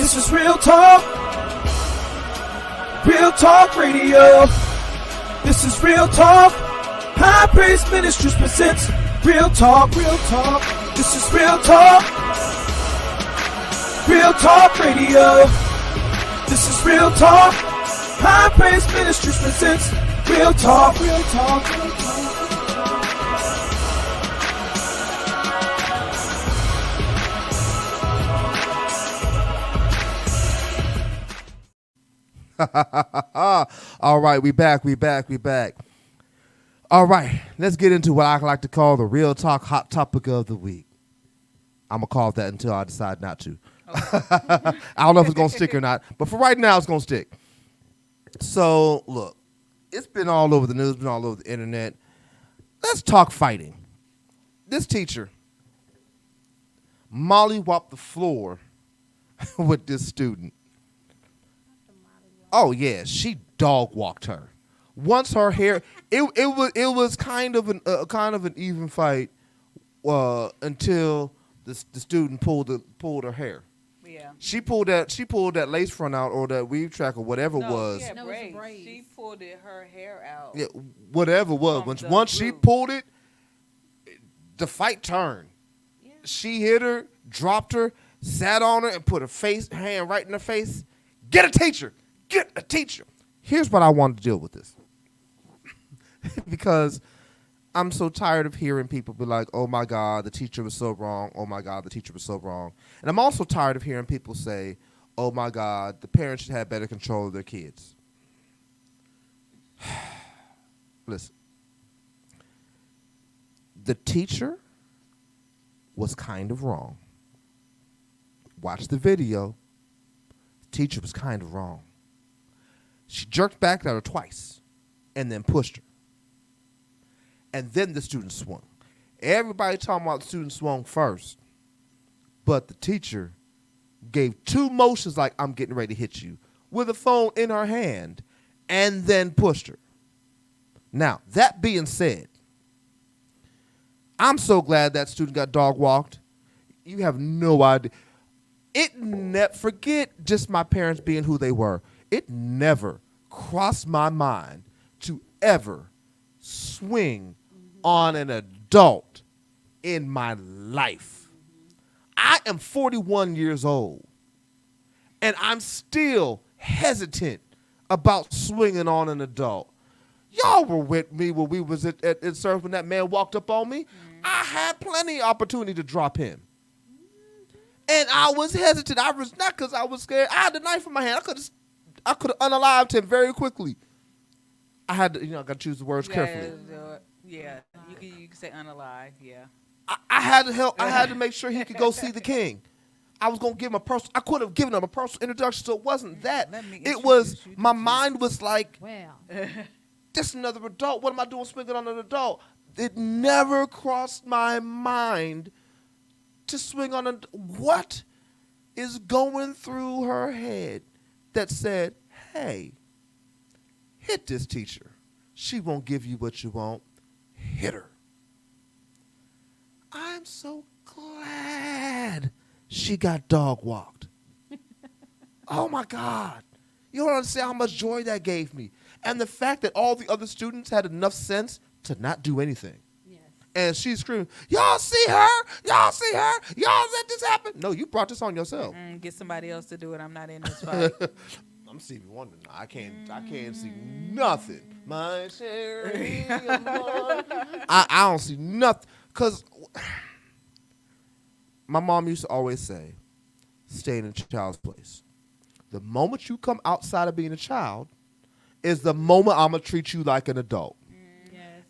This is Real Talk Radio. This is Real Talk. High Praise Ministries presents Real Talk. This is Real Talk Radio. This is Real Talk. High Praise Ministries presents Real Talk. All right, we back. All right, let's get into what I like to call the Real Talk hot topic of the week. I'm going to call it that until I decide not to. I don't know if it's going to stick or not, but for right now, it's going to stick. So, look, it's been all over the news, been all over the internet. Let's talk fighting. This teacher mollywopped the floor with this student. Oh yeah, she dog walked her. Once her hair, it was kind of an even fight until the student pulled her hair. Yeah. She pulled that lace front out or that weave track or whatever it was. Yeah, braids. She pulled her hair out. Yeah, whatever it was. Once she pulled it, the fight turned. Yeah. She hit her, dropped her, sat on her, and put her hand right in her face. Get a teacher. Get a teacher. Here's what I wanted to deal with this. Because I'm so tired of hearing people be like, oh my God, the teacher was so wrong. Oh my God, the teacher was so wrong. And I'm also tired of hearing people say, oh my God, the parents should have better control of their kids. Listen. The teacher was kind of wrong. Watch the video. The teacher was kind of wrong. She jerked back at her twice and then pushed her. And then the student swung. Everybody talking about the student swung first. But the teacher gave two motions like, I'm getting ready to hit you, with a phone in her hand, and then pushed her. Now, that being said, I'm so glad that student got dog walked. You have no idea. Forget just my parents being who they were. It never crossed my mind to ever swing on an adult in my life. I am 41 years old, and I'm still hesitant about swinging on an adult. Y'all were with me when we was at surf when that man walked up on me. I had plenty of opportunity to drop him. And I was hesitant. I was not because I was scared. I had the knife in my hand. I could have unalived him very quickly. I had to, I got to choose the words carefully. Yeah, you can say unalive. Yeah. I had to help. I had to make sure he could go see the king. I was gonna give him I could have given him a personal introduction, so it wasn't that. It was my mind was like, well, this another adult. What am I doing swinging on an adult? It never crossed my mind to swing on what is going through her head that said, hey, hit this teacher. She won't give you what you want. Hit her. I'm so glad she got dog walked. Oh my God. You don't understand how much joy that gave me. And the fact that all the other students had enough sense to not do anything. And she's screaming, y'all see her? Y'all see her? Y'all let this happen? No, you brought this on yourself. Get somebody else to do it. I'm not in this fight. I'm Stevie Wonder now. I can't see nothing. My Sherry, I don't see nothing. Because my mom used to always say, stay in a child's place. The moment you come outside of being a child is the moment I'm going to treat you like an adult.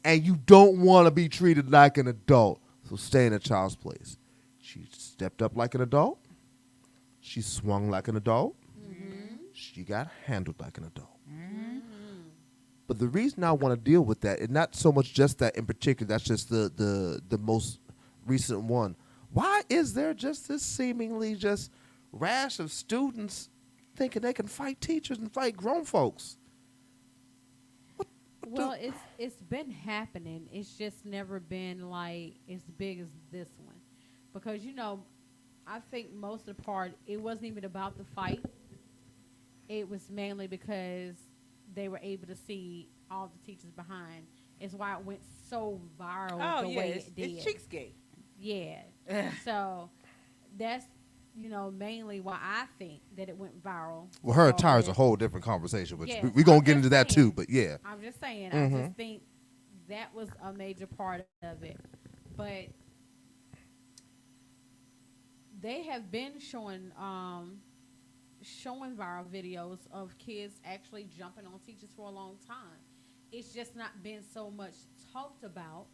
And you don't want to be treated like an adult. So stay in a child's place. She stepped up like an adult. She swung like an adult. Mm-hmm. She got handled like an adult. Mm-hmm. But the reason I want to deal with that, and not so much just that in particular, that's just the most recent one. Why is there just this seemingly just rash of students thinking they can fight teachers and fight grown folks? Well, it's been happening. It's just never been like as big as this one. Because, I think most of the part, it wasn't even about the fight. It was mainly because they were able to see all the teachers behind. It's why it went so viral Oh, the yeah, way it's, it did. it's Cheeksgate. Yeah. So that's, mainly why I think that it went viral. Well, her So attire is a it- whole different conversation, but Yes, we're going I'm to get just into that saying. too. But yeah. I'm just saying, I Mhm. just think that was a major part of it. But they have been showing viral videos of kids actually jumping on teachers for a long time. It's just not been so much talked about.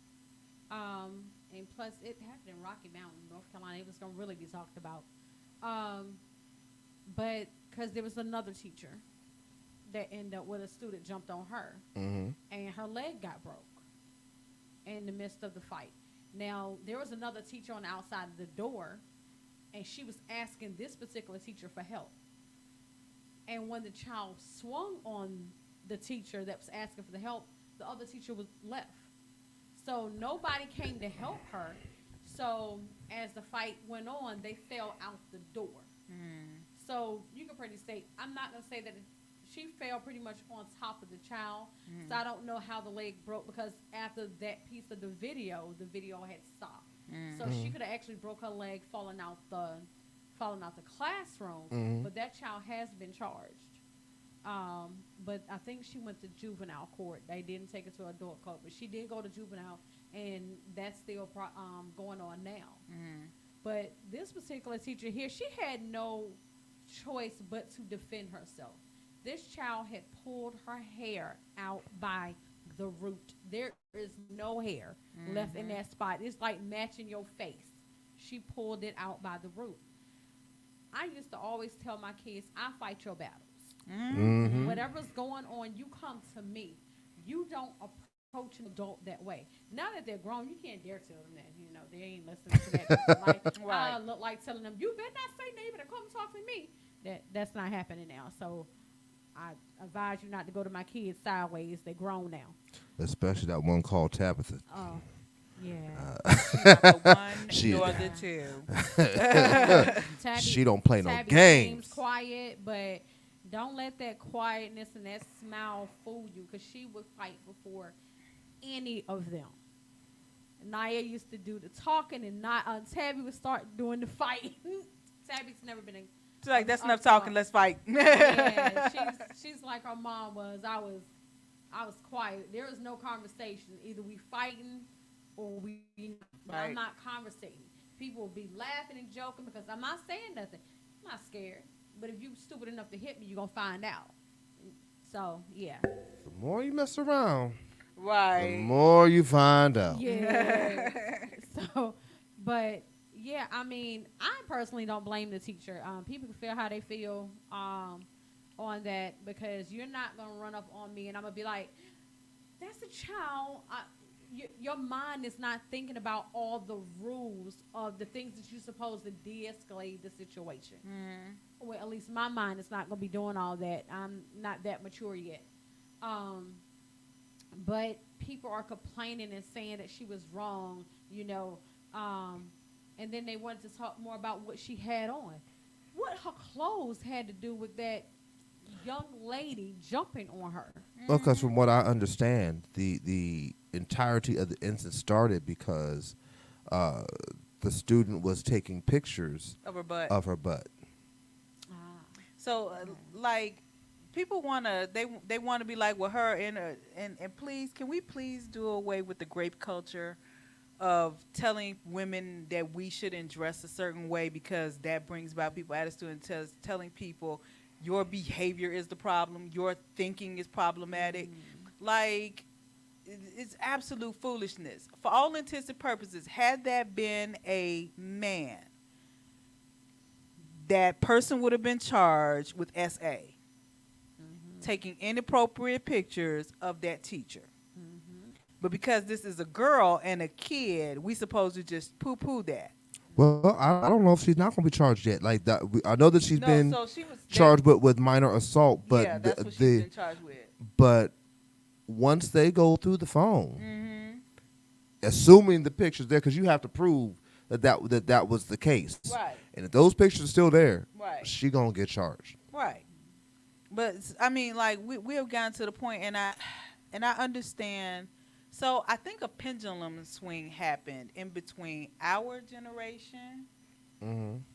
And plus, it happened in Rocky Mountain, North Carolina. It was going to really be talked about. But because there was another teacher that ended up with a student jumped on her, Mm-hmm. and her leg got broke in the midst of the fight. Now, there was another teacher on the outside of the door, and she was asking this particular teacher for help. And when the child swung on the teacher that was asking for the help, the other teacher was left. So nobody came to help her. So as the fight went on, they fell out the door. So you can pretty say, I'm not going to say that she fell pretty much on top of the child. So I don't know how the leg broke, because after that piece of the video had stopped. So she could have actually broke her leg falling out the classroom. But that child has been charged. But I think she went to juvenile court. They didn't take her to adult court, but she did go to juvenile, and that's still going on now. But this particular teacher here, she had no choice but to defend herself. This child had pulled her hair out by the root. There is no hair left in that spot. It's like matching your face. She pulled it out by the root. I used to always tell my kids, I fight your battles. Mm-hmm. Whatever's going on, you come to me. You don't approach an adult that way. Now that they're grown, you can't dare tell them that. They ain't listening to that. Like, Right. I look like telling them, you better not say neighbor to come talk to me. That's not happening now. So I advise you not to go to my kids sideways. They're grown now. Especially that one called Tabitha. Oh, yeah. Not the one She- nor the two. Tabby, She don't play no Tabby games. seems quiet, but don't let that quietness and that smile fool you, because she would fight before any of them. Naya used to do the talking, and Tabby would start doing the fighting. Tabby's never been She's like, that's I'm enough talking. sorry. Let's fight. yeah, she's like her mom was. I was quiet. There was no conversation. Either we fighting or we. But I'm Right. not conversating. People will be laughing and joking because I'm not saying nothing. I'm not scared. But if you stupid enough to hit me, you're gonna find out. So yeah. The more you mess around, the Right. more you find out. Yeah. So, but yeah, I mean, I personally don't blame the teacher. People can feel how they feel on that, because you're not gonna run up on me and I'm gonna be like, "That's a child." Your mind is not thinking about all the rules of the things that you're supposed to de-escalate the situation. Well, at least my mind is not gonna be doing all that. I'm not that mature yet. But people are complaining and saying that she was wrong, and then they wanted to talk more about what she had on. What her clothes had to do with that young lady jumping on her. Well, because from what I understand, the entirety of the incident started because the student was taking pictures Of her butt. of her butt. So, like, people wanna they wanna be like with her, and please, can we please do away with the grape culture of telling women that we shouldn't dress a certain way because that brings about people attitude, and telling people your behavior is the problem, your thinking is problematic. Like, it's absolute foolishness. For all intents and purposes, had that been a man, that person would have been charged with SA, taking inappropriate pictures of that teacher. But because this is a girl and a kid, we supposed to just poo-poo that. Well, I don't know if she's not going to be charged yet. Like that, I know that she's been so she was charged with minor assault, but yeah, that's what she's been charged with. but once they go through the phone, assuming the picture's there, because you have to prove that was the case. Right. And if those pictures are still there, Right. she gonna get charged. Right. But I mean, like we have gotten to the point, and I understand. So I think a pendulum swing happened in between our generation,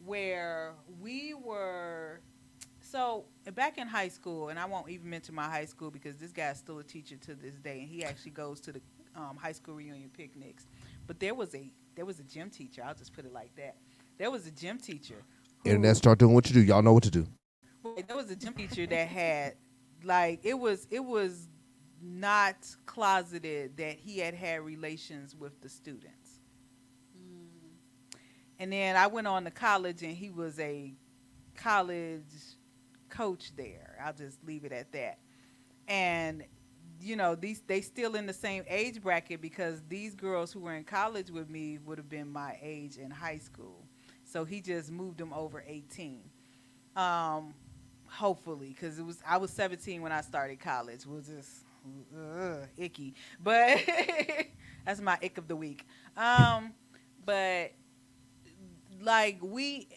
where we were. So back in high school, and I won't even mention my high school because this guy's still a teacher to this day, and he actually goes to the high school reunion picnics. But there was a gym teacher. I'll just put it like that. There was a gym teacher. Internet, start doing what you do. Y'all know what to do. There was a gym teacher that had, like, it was not closeted that he had relations with the students. And then I went on to college, and he was a college coach there. I'll just leave it at that. And you know, they still in the same age bracket because these girls who were in college with me would have been my age in high school. So he just moved them over 18. Hopefully, because I was 17 when I started college. It was just icky, but that's my ick of the week. But like we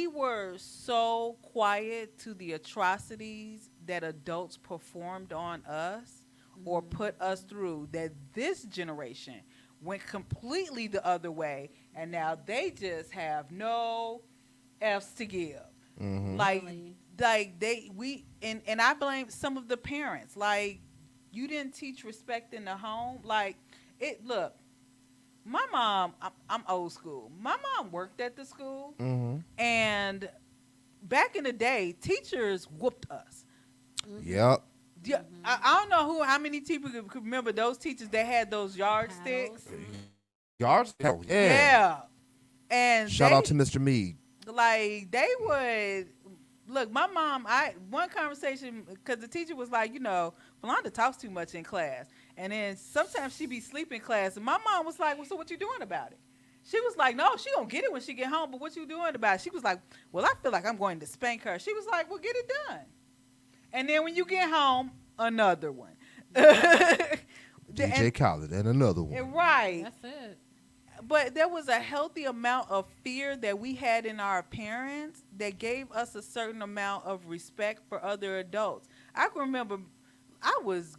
were so quiet to the atrocities that adults performed on us or put us through that this generation went completely the other way, and now they just have no F's to give. Like and I blame some of the parents. Like, you didn't teach respect in the home. Like, look, my mom, I'm old school. My mom worked at the school, and back in the day, teachers whooped us. Yep. Yeah, I don't know how many people could remember those teachers that had those yardsticks. Yardsticks? Yeah. And shout out to Mr. Mead. Like, they would look. My mom, one conversation, because the teacher was like, you know, Philonda talks too much in class, and then sometimes she be sleeping in class, and my mom was like, well, so what you doing about it? She was like, no, she gonna get it when she get home, but what you doing about it? She was like, well, I feel like I'm going to spank her. She was like, well, get it done. And then when you get home, another one. DJ Khaled and another one. Right. That's it. But there was a healthy amount of fear that we had in our parents that gave us a certain amount of respect for other adults. I can remember I was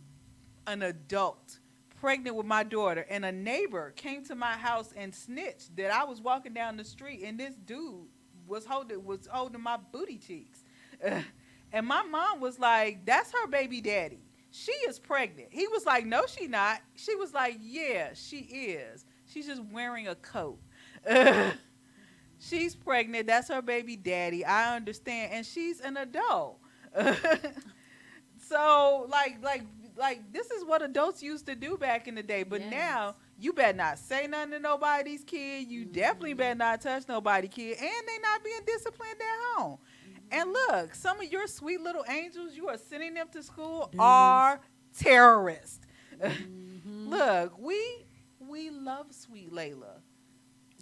an adult pregnant with my daughter, and a neighbor came to my house and snitched that I was walking down the street and this dude was holding my booty cheeks. And my mom was like, that's her baby daddy. She is pregnant. He was like, no, she not. She was like, yeah, she is. She's just wearing a coat. She's pregnant. That's her baby daddy. I understand. And she's an adult. So, like, this is what adults used to do back in the day. But now, you better not say nothing to nobody's kid. You definitely better not touch nobody's kid. And they not being disciplined at home. And look, some of your sweet little angels you are sending them to school are terrorists. Look, we love Sweet Layla.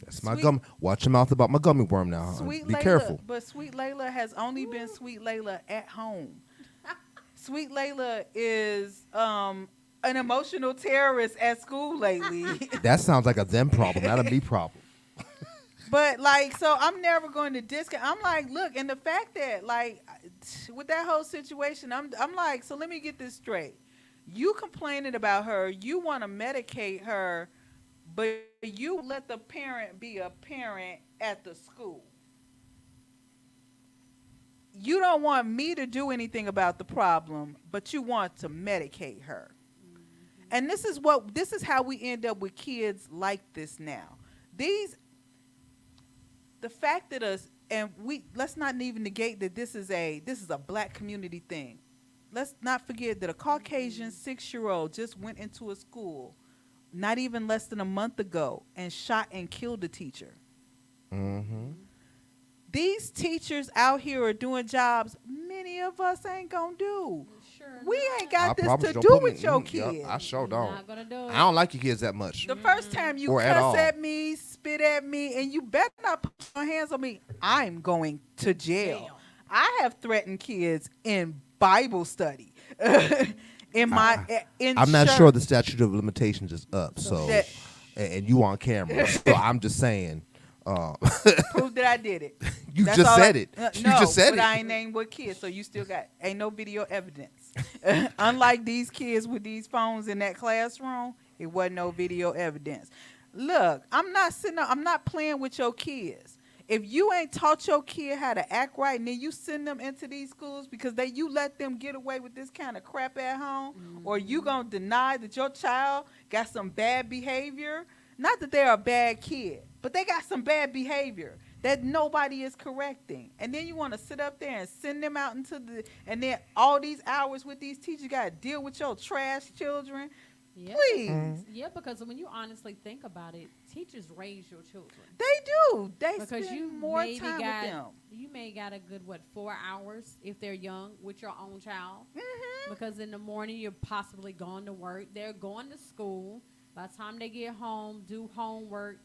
That's my gummy. Watch your mouth about my gummy worm now. Sweet Be Layla, careful. But Sweet Layla has only been Sweet Layla at home. Sweet Layla is an emotional terrorist at school lately. That sounds like a them problem, not a me problem. But, like, so I'm never going to discount. I'm like, look, and the fact that, like, with that whole situation, I'm like, so let me get this straight. You complaining about her, you want to medicate her, but you let the parent be a parent at the school. You don't want me to do anything about the problem, but you want to medicate her. And this is how we end up with kids like this now. The fact that let's not even negate that this is a black community thing. Let's not forget that a Caucasian 6-year-old just went into a school not even less than a month ago and shot and killed a teacher. These teachers out here are doing jobs many of us ain't gonna do. We ain't got this to do with your kids. I sure don't. Not gonna do it. I don't like your kids that much. The first time you Or at cuss all. at me, spit at me, and you better not put your hands on me, I'm going to jail. I have threatened kids in Bible study. I'm not sure the statute of limitations is up, so and you on camera. So I'm just saying, Prove that I did it. You That's just all said it. You no, just said but it. I ain't named what kids, so you still got ain't no video evidence. Unlike these kids with these phones in that classroom, it wasn't no video evidence. Look, I'm not playing with your kids. If you ain't taught your kid how to act right, and then you send them into these schools because you let them get away with this kind of crap at home, or you gonna deny that your child got some bad behavior. Not that they're a bad kid, but they got some bad behavior that nobody is correcting. And then you want to sit up there and send them out and then all these hours with these teachers got to deal with your trash children. Yeah. Please. Yeah, because when you honestly think about it, teachers raise your children. They do. They Because spend you more maybe time with them. You may got a good 4 hours if they're young with your own child. Mm-hmm. Because in the morning you're possibly going to work. They're going to school. By the time they get home, do homework,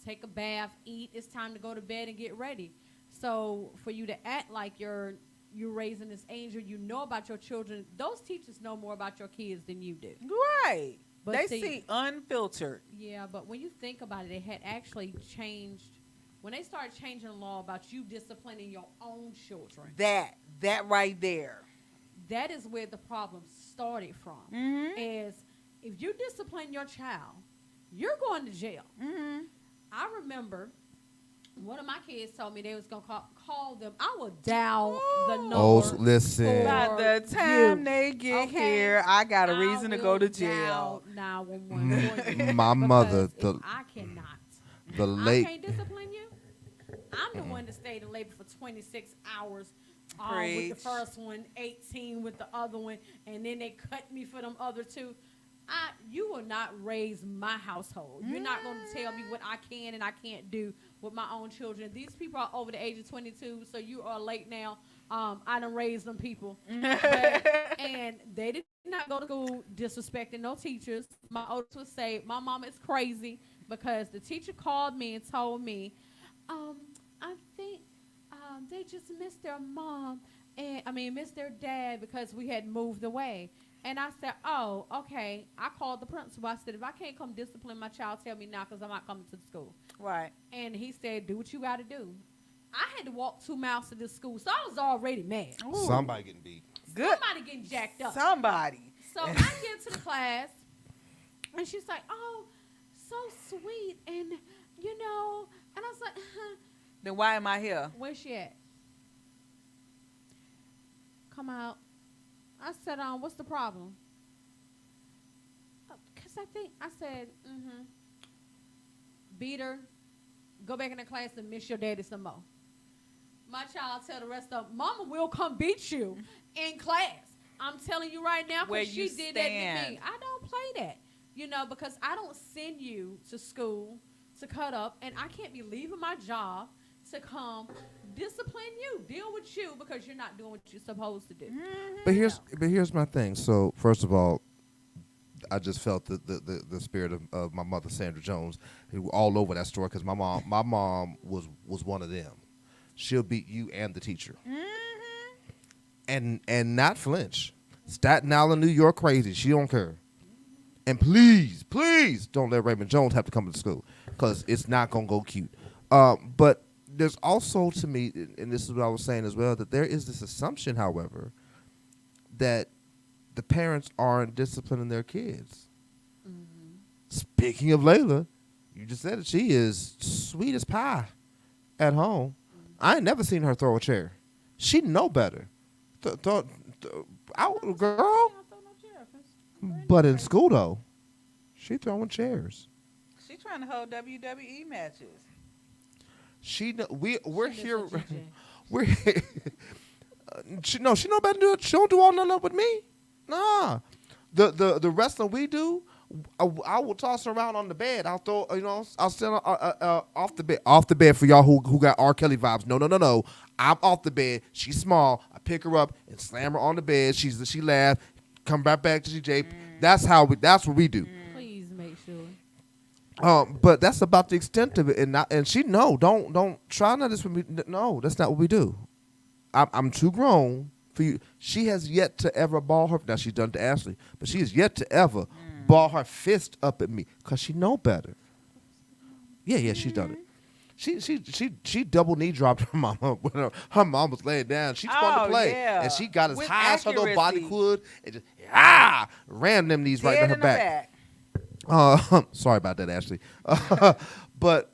take a bath, eat, it's time to go to bed and get ready. So for you to act like you're raising this angel, you know about your children. Those teachers know more about your kids than you do. Right. But they see unfiltered. Yeah, but when you think about it, it had actually changed. When they started changing the law about you disciplining your own children. That right there. That is where the problem started from. Mm-hmm. Is if you discipline your child, you're going to jail. Mm-hmm. I remember one of my kids told me they was going to call them. I will dial the number. Oh, listen. By the time they get here, I got a reason to go to jail. 911. My mother, I cannot. the I late. can't discipline you. I'm the one that stayed in labor for 26 hours. With the Preach. first one, 18 with the other one, and then they cut me for them other two. You will not raise my household. You're not going to tell me what I can and I can't do with my own children. These people are over the age of 22, so you are late now. I done raised them people. And they did not go to school disrespecting no teachers. My oldest would say, my mom is crazy because the teacher called me and told me, I think they just missed their mom. Missed their dad because we had moved away. And I said, oh, okay. I called the principal. I said, if I can't come discipline my child, tell me now because I'm not coming to the school. Right. And he said, do what you got to do. I had to walk 2 miles to this school, so I was already mad. Ooh. Somebody getting beat. Good. Somebody getting jacked up. Somebody. So I get to the class, and she's like, oh, so sweet. And, and I was like, Then why am I here? where's she at? Come out. I said, what's the problem? Because I said, beat her, go back in the class and miss your daddy some more. My child tell the rest of them, Mama will come beat you in class. I'm telling you right now because she did that to me. I don't play that, because I don't send you to school to cut up, and I can't be leaving my job to come discipline you, deal with you because you're not doing what you're supposed to do. But here's my thing. So first of all, I just felt the spirit of my mother, Sandra Jones, who all over that story because my mom was one of them. She'll beat you and the teacher, and not flinch. Staten Island, New York, crazy. She don't care. And please don't let Raymond Jones have to come to school because it's not gonna go cute. But there's also, to me, and this is what I was saying as well, that there is this assumption, however, that the parents aren't disciplining their kids. Mm-hmm. Speaking of Layla, you just said it. She is sweet as pie at home. Mm-hmm. I ain't never seen her throw a chair. She know better. Girl. But in school, though, she throwing chairs. She trying to hold WWE matches. We're here. We're here. She know better than do it. She don't do all nothing with me. Nah. The wrestling we do, I will toss her around on the bed. I'll throw, I'll stand off the bed for y'all who got R. Kelly vibes. No. I'm off the bed. She's small. I pick her up and slam her on the bed. She laugh. Come back to CJ. That's what we do. Please make sure. But that's about the extent of it, and she don't try none of this with me. No, that's not what we do. I'm too grown for you. She has yet to ever ball her. Now she's done to Ashley, but she has yet to ever ball her fist up at me because she know better. Yeah, she's done it. She double knee dropped her mama when her mom was laying down. She just wanted to play, yeah. and she got as With high as her little body accuracy. could, and just ran them knees right Dead in her in the back. Sorry about that, Ashley. But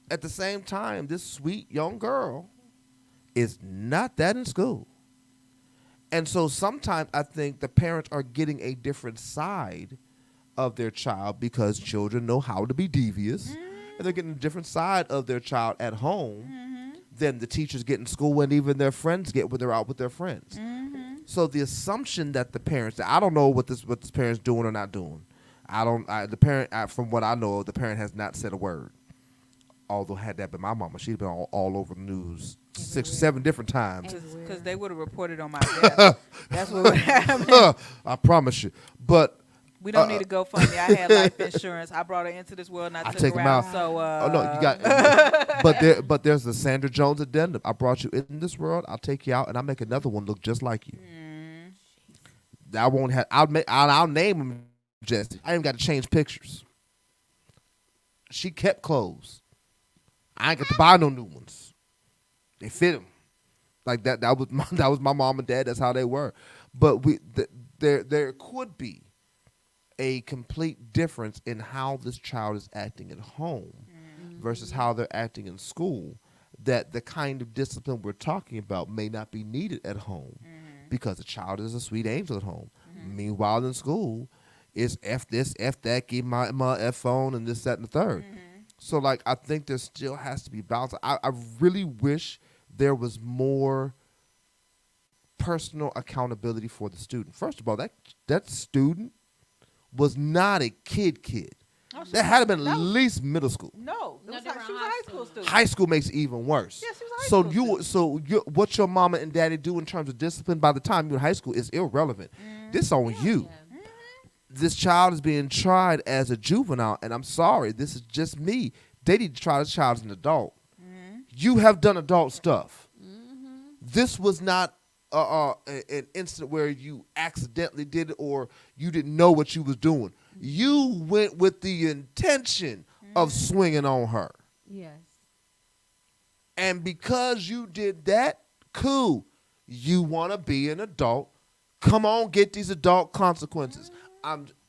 at the same time, this sweet young girl is not that in school. And so sometimes I think the parents are getting a different side of their child because children know how to be devious. And they're getting a different side of their child at home than the teachers get in school and even their friends get when they're out with their friends. So the assumption that the parents, I don't know what this parent's doing or not doing. From what I know, the parent has not said a word. Although had that been my mama, she'd been all over the news 6 or 7 different times. Because they would have reported on my death. That's what would happen. I promise you. But We don't need to go GoFundMe. I had life insurance. I brought her into this world and I took take her 'em out. out. So, oh no, you got. but there's the Sandra Jones addendum. I brought you in this world. I'll take you out, and I'll make another one look just like you. I won't have. I'll name him Jesse. I ain't got to change pictures. She kept clothes. I ain't got to buy no new ones. They fit him. Like that. That was my mom and dad. That's how they were. But there could be a complete difference in how this child is acting at home versus how they're acting in school, that the kind of discipline we're talking about may not be needed at home because the child is a sweet angel at home. Meanwhile, in school, it's F this, F that, give my F phone, and this, that, and the third. So, like, I think there still has to be balance. I really wish there was more personal accountability for the student. First of all, that student was not a kid. That had to been at least middle school. No, No, she they was were a in high high school school. student. High school makes it even worse. Yeah, she was a high school student. What your mama and daddy do in terms of discipline by the time you're in high school is irrelevant. This on you. Yeah. This child is being tried as a juvenile, and I'm sorry, this is just me. They need to try this child as an adult. You have done adult stuff. This was not an incident where you accidentally did it or you didn't know what you was doing. You went with the intention of swinging on her. Yes. And because you did that, cool. You want to be an adult. Come on, get these adult consequences.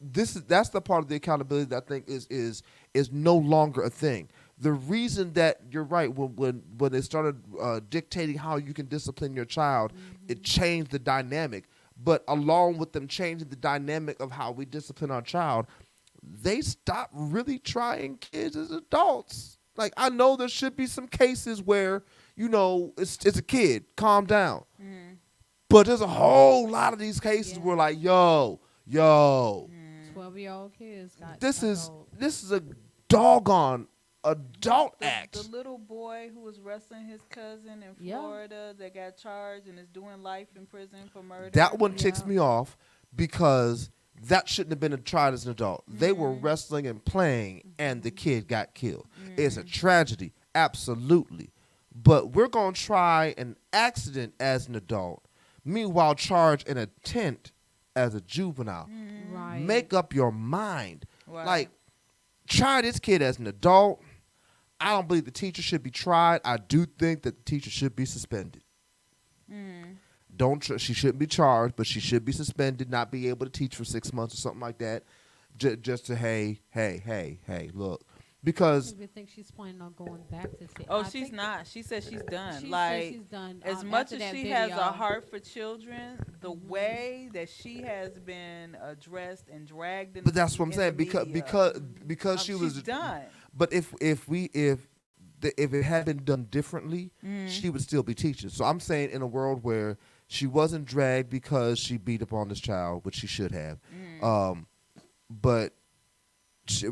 That's the part of the accountability that I think is no longer a thing. The reason that you're right, when they started dictating how you can discipline your child, it changed the dynamic. But along with them changing the dynamic of how we discipline our child, they stopped really trying kids as adults. Like, I know there should be some cases where, it's a kid, calm down. But there's a whole lot of these cases where like, yo. 12-year-old kids got This adult. is a doggone adult act. The little boy who was wrestling his cousin in Florida that got charged and is doing life in prison for murder. That one ticks me off because that shouldn't have been tried as an adult. They were wrestling and playing, and the kid got killed. It's a tragedy, absolutely. But we're going to try an accident as an adult, meanwhile charge an intent as a juvenile. Right. Make up your mind. Right. Like, try this kid as an adult. I don't believe the teacher should be tried. I do think that the teacher should be suspended. She shouldn't be charged, but she should be suspended, not be able to teach for 6 months or something like that. Just to, hey, look. Because I think she's planning on going back to see. Oh, she's not. She said she's done. She like, said she's done. as After much as that she video. has a heart for children, the way that she has been addressed and dragged in but that's what I'm in saying. the media, Because she was she's done. But if it had been done differently, she would still be teaching. So I'm saying in a world where she wasn't dragged because she beat up on this child, which she should have, but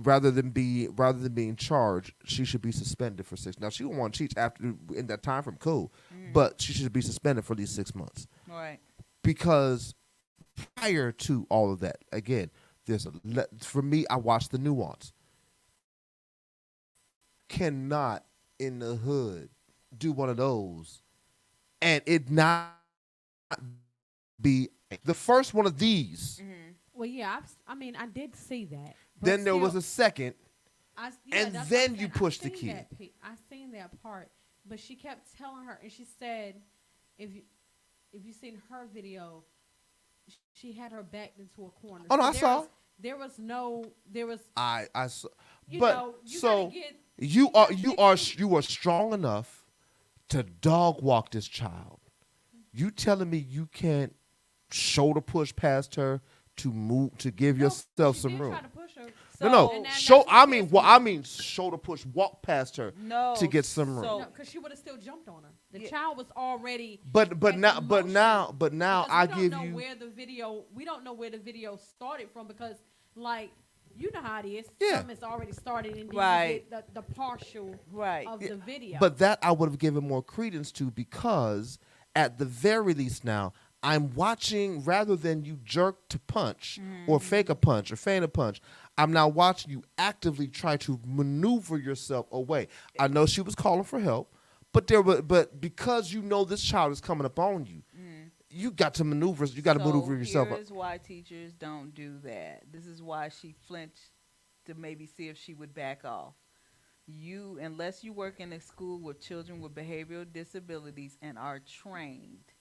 rather than being charged, she should be suspended for 6. Now she won't want to teach after in that time from cool, but she should be suspended for these 6 months. Right. Because prior to all of that, again, for me, I watched the nuance. Cannot in the hood do one of those and it not be the first one of these. Well, yeah, I did see that. But Then there was still- a second, And that's then what I'm you saying. push I the seen kid. I seen that part, but she kept telling her, and she said, if you seen her video, she had her backed into a corner. Oh no, So I saw. there was I saw. you But know, you so gotta get you are strong enough to dog walk this child. You telling me you can't shoulder push past her to move to give yourself she some did room? try to push her. No. So- And Show. that's what I mean, pissed well, me I off. mean, shoulder push, walk past her No, to get some room. so- No, because she would have still jumped on her. The Yeah. child was already. But in now motion. Because I we don't give know you. we don't know where the video started from, because like you know how it is. Yeah. Something's already started, and then Right. you get the partial Right. of the video. But that I would have given more credence to, because at the very least now I'm watching, rather than you jerk to punch or fake a punch or feign a punch, I'm now watching you actively try to maneuver yourself away. I know she was calling for help, but because you know this child is coming up on you, you got to maneuver. You got to maneuver yourself. Here's why teachers don't do that. This is why she flinched to maybe see if she would back off. Unless you work in a school with children with behavioral disabilities and are trained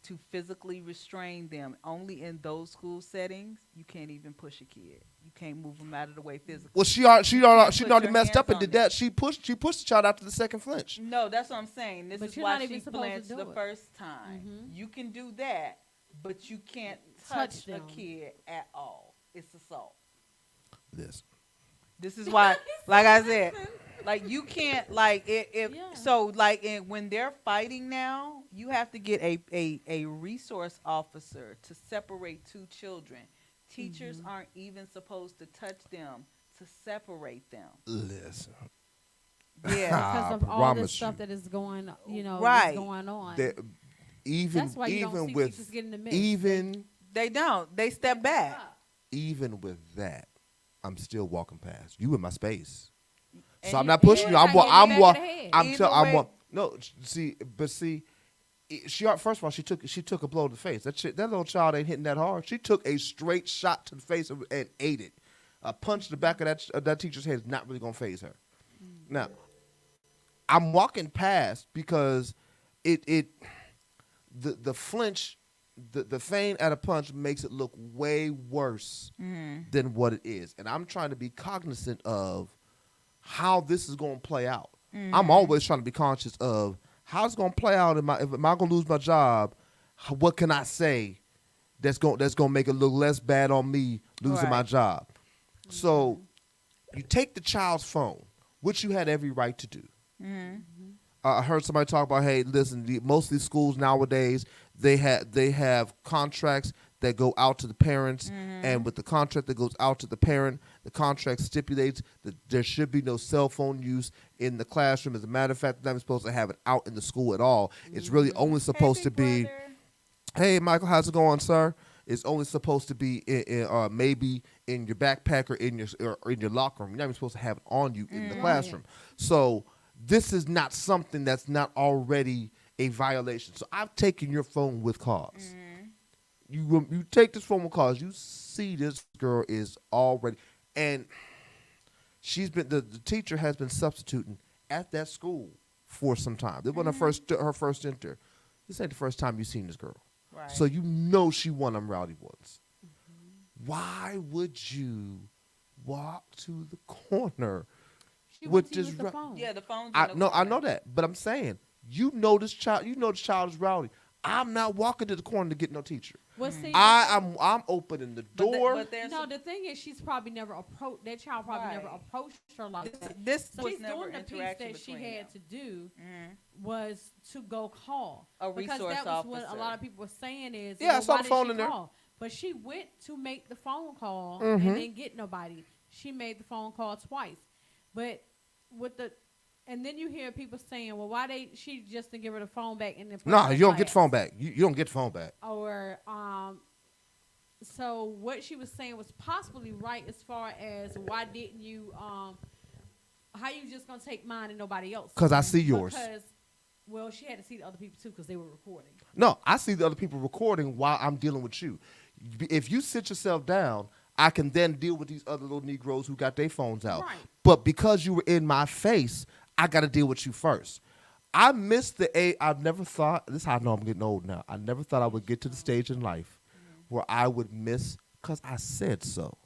to physically restrain them, only in those school settings, you can't even push a kid. You can't move them out of the way physically. Well, she can't already put messed your up and hands did on that. She pushed the child after the second flinch. No, that's what I'm saying. This But is you're why not she even supposed to flinched do the it. first time. Mhm. You can do that, but you can't Touch touch a them. kid at all. It's assault. This. This is why, like I said, like you can't like if Yeah. so like when they're fighting now, you have to get a resource officer to separate two children. Teachers aren't even supposed to touch them to separate them. Listen. Yeah, because I of all promise this stuff you. that is going, Right. is going on. That even That's why you don't even see with teachers get in the mix. even they don't. They step back. even with that, I'm still walking past you in my space. And So I'm you- not pushing you. and I'm you wa- gotta I'm get wa- back of the head. I'm Either tell I'm way- wa- no. See, she first of all she took a blow to the face. That little child ain't hitting that hard. She took a straight shot to the face and ate it. A punch to the back of that teacher's head is not really gonna phase her. Now, I'm walking past because the flinch, the feign at a punch makes it look way worse than what it is, and I'm trying to be cognizant of how this is going to play out. I'm always trying to be conscious of how it's going to play out. Am I going to lose my job? What can I say that's going to make it look less bad on me losing my Right. job? So you take the child's phone, which you had every right to do. I heard somebody talk about, hey, listen, most of these schools nowadays, they have contracts that go out to the parents, and with the contract that goes out to the parent, the contract stipulates that there should be no cell phone use in the classroom. As a matter of fact, they're not even supposed to have it out in the school at all. It's really only supposed to be, hey, Michael, how's it going, sir? It's only supposed to be maybe in your backpack or in your locker room. You're not even supposed to have it on you in the classroom. So this is not something that's not already a violation. So I've taken your phone with cause. You take this phone with cause. You see this girl is already, and she's been the teacher has been substituting at that school for some time. This wasn't her first enter. This ain't the first time you've seen this girl. Right. So you know she one of them rowdy ones. Why would you walk to the corner She with went to use this the ru- phone. Yeah, the phone's I in the know corner. that, but I'm saying you know this child is rowdy. I'm not walking to the corner to get no teacher. Well, see, I'm opening the door. But there's no, the thing is, she's probably never approached that child. Probably never Right. approached her like that. this So was she's never doing the piece interaction that she between had them. to do was to go call A because resource that was what a officer. lot of people were saying is Yeah, I saw why the did phone she in there. call? But she went to make the phone call and didn't get nobody. She made the phone call twice, but with the and then you hear people saying, "Well, why she just didn't give her the phone back?" And then put Nah, her in you don't get the class?" phone back. You don't get the phone back. Or so what she was saying was possibly right as far as why didn't you how you just gonna take mine and nobody else? 'Cause I see yours. Because well, she had to see the other people too because they were recording. No, I see the other people recording while I'm dealing with you. If you sit yourself down, I can then deal with these other little Negroes who got their phones out. Right. But because you were in my face, I got to deal with you first. I missed the age. I've never thought, this is how I know I'm getting old now. I never thought I would get to the stage in life where I would miss because I said so.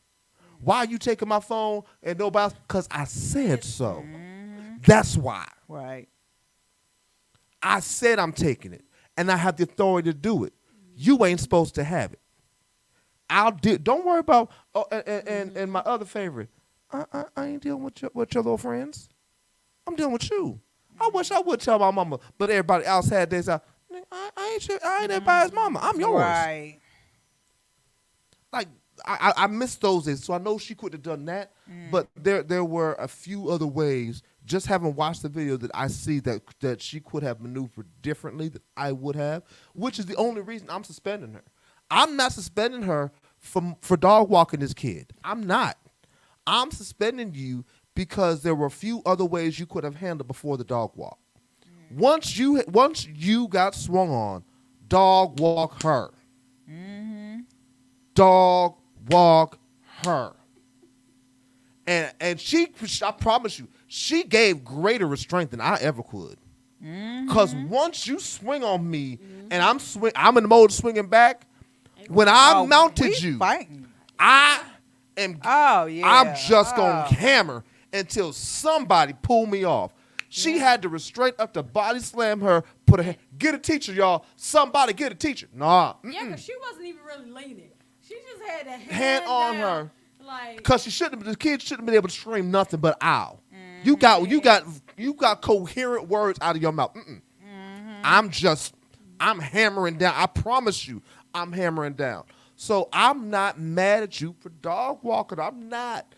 Why are you taking my phone and nobody else? Because I said so. That's why. Right. I said I'm taking it, and I have the authority to do it. You ain't supposed to have it. I'll do. Don't worry about. Oh, and my other favorite. I ain't dealing with your little friends. I'm dealing with you. I wish I would tell my mama, but everybody else had this. I ain't everybody's mama. I'm yours. Right. Like I missed those days, so I know she could have done that. But there were a few other ways. Just having watched the video that I see that she could have maneuvered differently than I would have, which is the only reason I'm suspending her. I'm not suspending her for dog walking this kid. I'm not. I'm suspending you because there were a few other ways you could have handled before the dog walk. Once you got swung on, dog walk her. Dog walk her. And she, I promise you, she gave greater restraint than I ever could. Because once you swing on me and I'm in the mode of swinging back, when I mounted you, fighting. I am. Oh yeah. I'm just gonna hammer until somebody pull me off. She had to restrain up to body slam her, put her get a teacher, y'all. Somebody get a teacher. Nah. Yeah, because she wasn't even really leaning. She just had a Hand on down, her. Like, Because the kid shouldn't have been able to scream nothing but ow. You got coherent words out of your mouth. I'm hammering down. I promise you, I'm hammering down. So I'm not mad at you for dog walking. I'm not.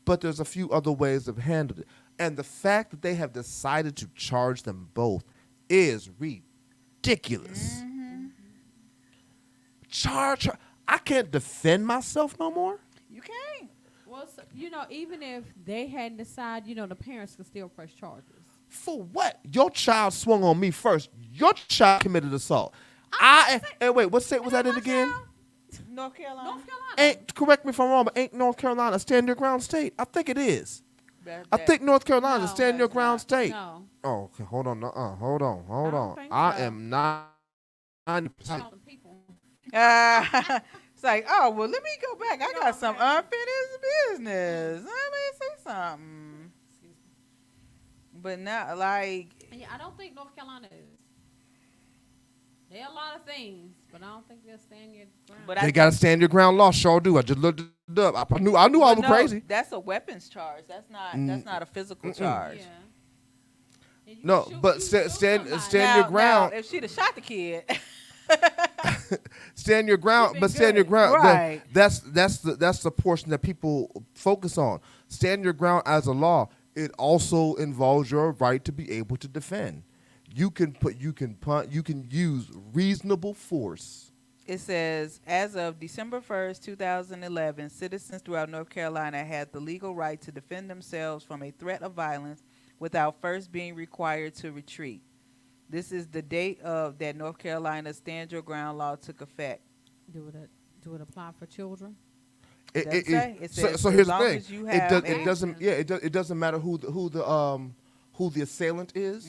But there's a few other ways of handling it. And the fact that they have decided to charge them both is ridiculous. Charge her. I can't defend myself no more. You can't. well, so, even if they hadn't decided, the parents could still press charges. For what? Your child swung on me first. Your child committed assault. And wait, what state was that in again? North Carolina. North Carolina. Correct me if I'm wrong, but ain't North Carolina a stand your ground state? I think it is. I think North Carolina is a stand your ground state. No. Oh, okay. Hold on. Hold on. don't think I so. am not 90%. People. It's like, oh well, let me go back. I got some unfinished business. Let me see something. But not like. Yeah, I don't think North Carolina is. There are a lot of things, but I don't think they'll stand your ground. But They got to stand your ground law. Sure do. I just looked it up. I knew I was crazy. That's a weapons charge. That's not a physical charge. Yeah. And you No, can shoot- but you can stand shoot somebody. your ground. Now, if she'd have shot the kid, Stand your ground, been but stand your good. ground. Right. That's the portion that people focus on. Stand your ground as a law. It also involves your right to be able to defend. You can use reasonable force. it says, as of December 1st, 2011, citizens throughout North Carolina had the legal right to defend themselves from a threat of violence without first being required to retreat. This is the date of that North Carolina's Stand Your Ground law took effect. Do it apply for children? It says So as here's the long thing. as you have It doesn't matter who the assailant is.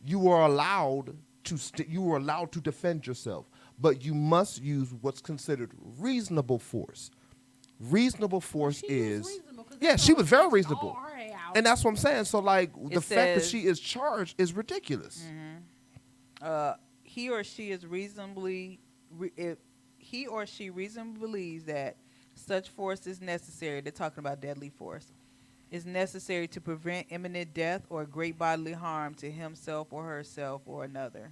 You are allowed to defend yourself, but you must use what's considered reasonable force. Reasonable force She is was reasonable, 'cause yeah, they she was very told reasonable. all her out. And that's what I'm saying. So like the fact that says- she is charged is ridiculous. he or she reasonably believes that such force is necessary. They're talking about deadly force. Is necessary to prevent imminent death or great bodily harm to himself or herself or another.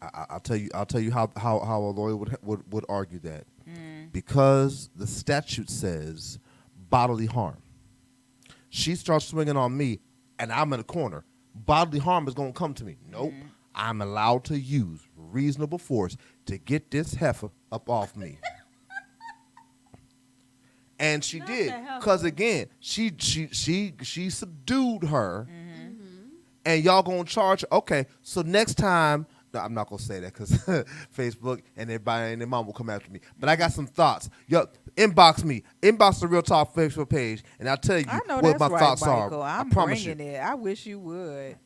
I'll tell you how a lawyer would argue that. Because the statute says bodily harm. She starts swinging on me and I'm in a corner. Bodily harm is going to come to me. Nope. I'm allowed to use reasonable force to get this heifer up off me. And she did, because again, she subdued her, and y'all gonna charge her. Okay, so next time No, I'm not gonna say that because Facebook and everybody and their mom will come after me. But I got some thoughts. Yo, inbox the Real Talk Facebook page, and I'll tell you I know what that's my right, thoughts Michael. are. I'm I promise bringing you. it. I wish you would.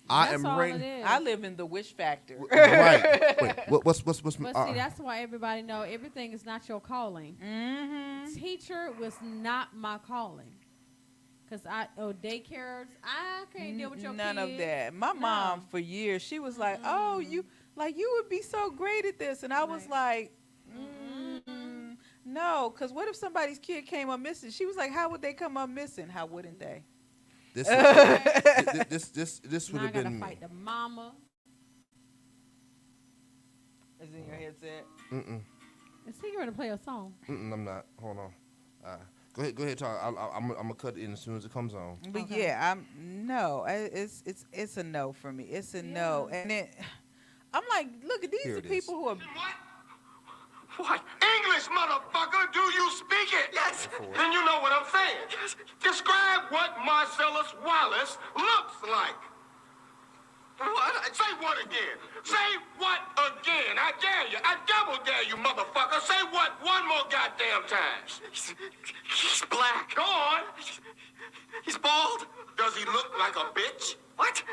I That's am all bringing. it is. I live in the wish factor. Right. Wait. What's But see, that's why everybody know everything is not your calling. Mm-hmm. Teacher was not my calling. Cause daycares, I can't deal with your None kids. of that. My mom, for years, she was like, "Oh, you would be so great at this," and I was like, "No, because what if somebody's kid came up missing?" She was like, "How would they come up missing? How wouldn't they?" this would Now I have gotta been fight the mama. Is in your headset? Is he going to play a song? I'm not. Hold on. Go ahead, talk. I'm gonna cut it in as soon as it comes on. But Okay. yeah, it's a no for me. It's a no, and I'm like, look at these Here are it people who are. What? English, motherfucker! Do you speak it? Yes. Then you know what I'm saying. Yes. Describe what Marcellus Wallace looks like. What? Say what again? Say what again? I dare you. I double dare you, motherfucker. Say what one more goddamn time. He's black. Go on. He's bald. Does he look like a bitch? What?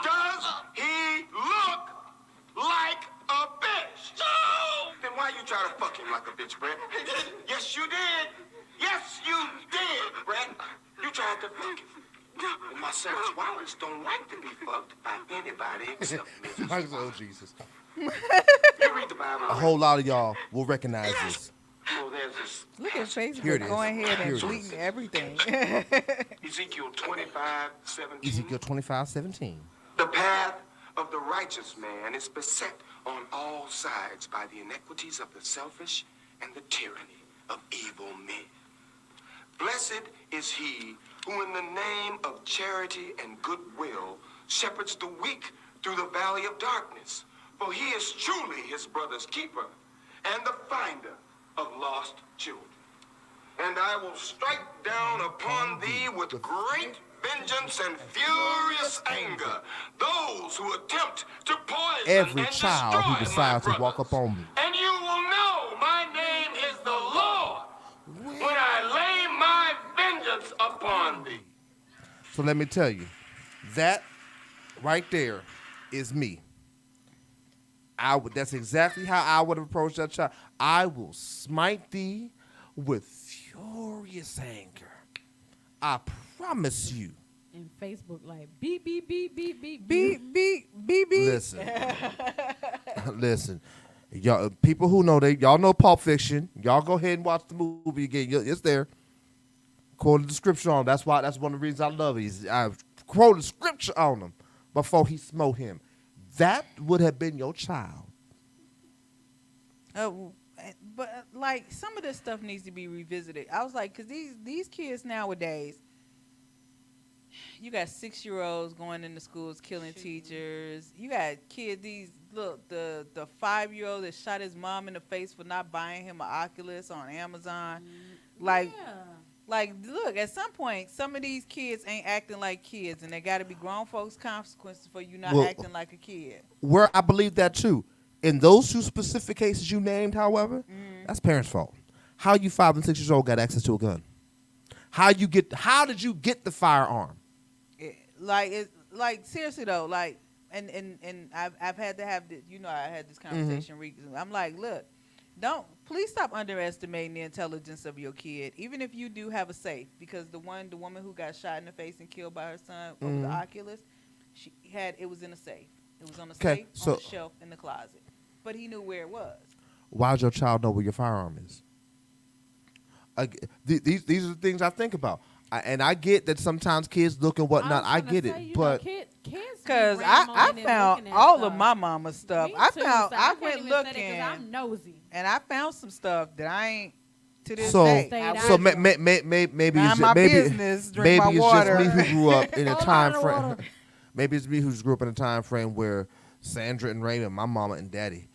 Does he look like a bitch? No! Then why you try to fuck him like a bitch, Brett? Yes, you did. Yes, you did, Brett. You tried to fuck him. And Marcellus Wallace don't like to be fucked by anybody except me. Oh Jesus! You read the Bible. A whole lot of y'all will recognize this. Oh, there's this Look at Here it Facebook is. going ahead and Here it deleting is. everything. Ezekiel 25:17. Ezekiel 25:17. The path of the righteous man is beset on all sides by the iniquities of the selfish and the tyranny of evil men. Blessed is he who in the name of charity and goodwill shepherds the weak through the valley of darkness. For he is truly his brother's keeper and the finder of lost children. And I will strike down upon thee with great vengeance and furious anger those who attempt to poison Every and child destroy who decides my to walk brothers. up on me. And you will know my name is the Lord when I lay my vengeance upon thee. So let me tell you, that right there is me. That's exactly how I would have approached that child. I will smite thee with furious anger. I promise you. And Facebook like beep beep beep beep beep beep beep beep beep. Listen, listen, y'all. People who know y'all know Pulp Fiction. Y'all go ahead and watch the movie again. It's there. Quote the scripture on. That's why. That's one of the reasons I love it. I quoted scripture on him before he smote him. That would have been your child. But like some of this stuff needs to be revisited. I was like, because these kids nowadays, you got 6-year-olds going into schools killing teachers. You got kids. The 5-year-old that shot his mom in the face for not buying him an Oculus on Amazon. Like, look, at some point, some of these kids ain't acting like kids, and there got to be grown folks' consequences for you not acting like a kid. Where I believe that too. In those two specific cases you named, however, that's parents' fault. How you 5 and 6 years old got access to a gun? How did you get the firearm? Like seriously though, like and I've had to have this, I had this conversation recently. I'm like, look, please stop underestimating the intelligence of your kid, even if you do have a safe, because the woman who got shot in the face and killed by her son over the Oculus, it was in a safe. It was on a safe on the shelf in the closet. But he knew where it was. Why does your child know where your firearm is? These are the things I think about. And I get that sometimes kids look and whatnot. I get it. But kids because I found all of my mama's stuff. I went looking. I'm nosy. And I found some stuff that I ain't to this so day. So maybe Not it's my maybe business. Drink maybe my it's water. just me who grew up in a time frame. Maybe it's me who grew up in a time frame where Sandra and Raymond, my mama and daddy,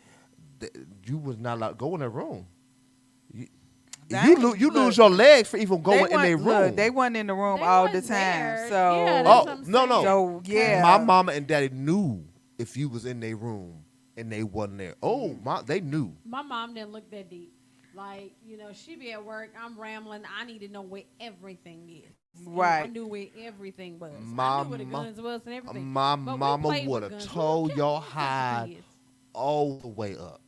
you was not allowed to go in that room. You lose your legs for even going in their room. Look, they wasn't in the room They all the wasn't time. there. So Yeah, that's what I'm no. saying. So yeah, My mama and daddy knew if you was in their room and they wasn't there. Oh, they knew. My mom didn't look that deep. Like, she be at work, I'm rambling, I need to know where everything is. Right. I knew where everything was. My I knew where the guns was and everything. My But we mama played with would have guns. We told were your kids. hide all the way up.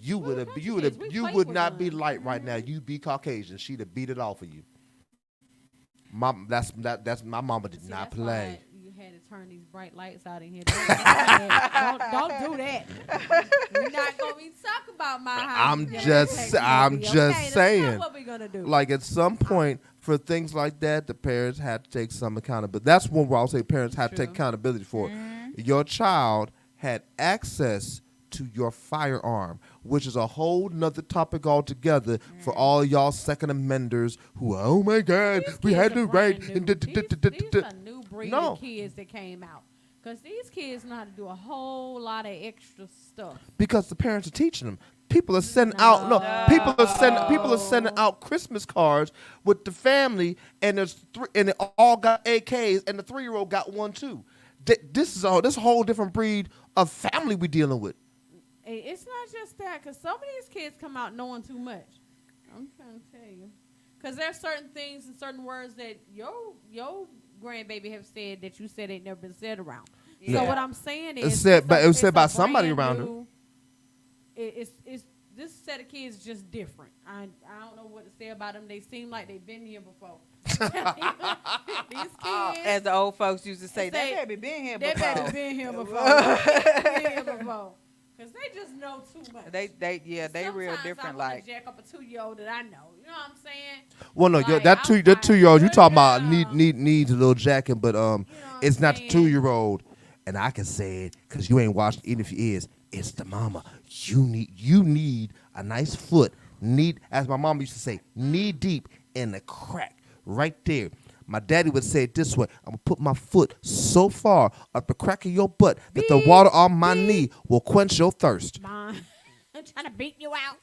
You We would were have. country You would kids. have. We You played would with not be guns. light right now. You'd be Caucasian. She'd have beat it off of you. That's my mama did See, not that's play. why you had to turn these bright lights out in here. Don't do that. We're not gonna be talking about my house. I'm just That's saying. not what we're gonna do. Like at some point, for things like that, the parents had to take some accountability. That's one where I'll say parents had to take True. accountability for. Your child had access to your firearm, which is a whole nother topic altogether for all y'all second amenders who are, oh my God, These we kids had are to brand write. new. These are new breed No. of kids that came out. Because these kids know how to do a whole lot of extra stuff. Because the parents are teaching them. People are sending out people are sending out Christmas cards with the family, and there's and they all got AKs, and the 3-year-old got one too. This is this whole different breed of family we dealing with. It's not just that, because some of these kids come out knowing too much. I'm trying to tell you. Because there's certain things and certain words that your grandbaby have said that you said ain't never been said around. Yeah. So what I'm saying is, It was said by it's a somebody brand around her. new- It's this set of kids is just different. I don't know what to say about them. They seem like they've been here before. These kids, as the old folks used to say, Say- they baby been here they before. better been here before. Been here before. Because they just know too much. They real Sometimes different. I wanna Like jack up a 2-year-old that I know. You know what I'm saying? Well, no, Like, that I'm 2-year-old you like, talking about girl. needs a little jacking, but what it's I'm not the saying? 2-year-old, and I can say it because you ain't watched. Even if you is, it's the mama. You need a nice foot, as my mom used to say, knee deep in the crack right there. My daddy would say it this way: I'm gonna put my foot so far up the crack of your butt that the water on my knee will quench your thirst. Mom, I'm trying to beat you out.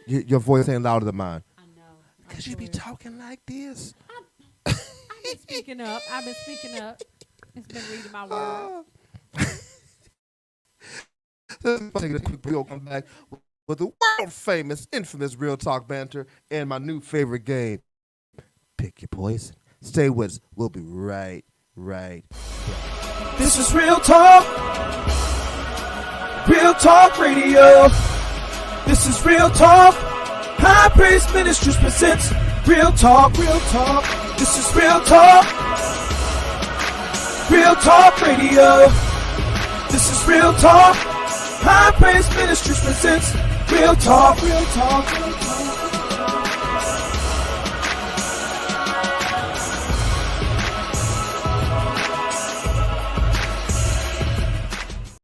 Your voice ain't louder than mine. I know. Cause you be talking like this. I've been speaking up. It's been reading my words. Taking a quick break, we'll come back with the world famous, infamous Real Talk banter and my new favorite game, Pick Your Poison. Stay with us. We'll be right back. This is Real Talk. Real Talk Radio. This is Real Talk. High Praise Ministries presents Real Talk. Real Talk. This is Real Talk. Real Talk Radio. This is Real Talk. High Praise Ministries presents Real Talk. Real Talk. Real Talk.